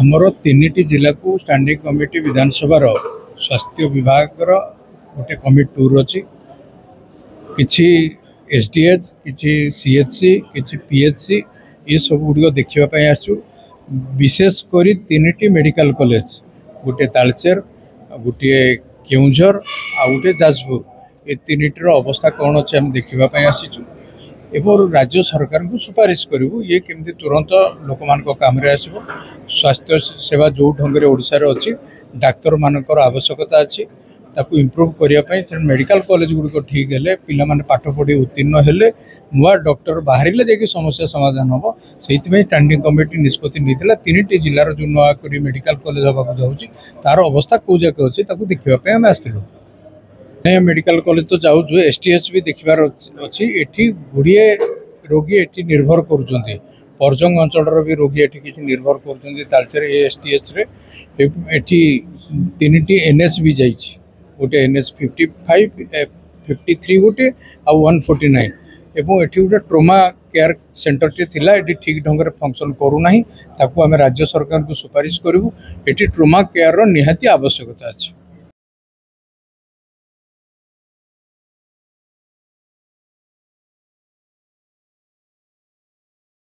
आमर तीन जिला को स्टैंडिंग कमिटी विधानसभा स्वास्थ्य विभाग गोटे कमिटी टूर अच्छी किसी एसडीएच किसी सीएचसी किसी पीएचसी ये सब गुड़ देखापी आसु विशेषकर तीन मेडिकल कॉलेज गोटे तालचेर गोटे केउझर आ गोटे जाजपुर ये तीन अवस्था कौन अच्छे आम देखापी आसीचु एवं राज्य सरकार को सुपारिश करूँ ये केमती तुरंत लोक मान काम आसो स्वास्थ्य सेवा जो ढंग से ओडिशा रे अच्छी डाक्तर मानकर आवश्यकता अच्छी ताकू इम्प्रूव करने मेडिकल कॉलेज गुड़िक ठीक है पिला पाठ पढ़ी उत्तीर्ण हेले नुआ डॉक्टर बाहर जाकि समस्या समाधान हम से स्टैंडिंग कमिटी निष्पत्ति नहीं तीन जिलार जो नुआ मेडिकल कॉलेज हाँ जाऊँगी तार अवस्था कौ जाके अच्छी देखापी आम आसलु मेडिकल कॉलेज तो जाऊँ एसटीएच भी देखार अच्छी एटी गुड़िए रोगी एटी निर्भर करुँच परजंग अंचल भी रोगी एटी किसी निर्भर करुँचर एसटीएच एटी तीन एनएस भी जाइए गोटे एनएस 55 53 गोटे आ 149 एवं एटी गोटे ट्रोमा केयर सेंटर टे थिला एटी ठीक ढंग से फंक्शन करूना ताकू आम राज्य सरकार को सुपारिश करूँ एटी ट्रोमा केयर निहाती आवश्यकता अच्छी।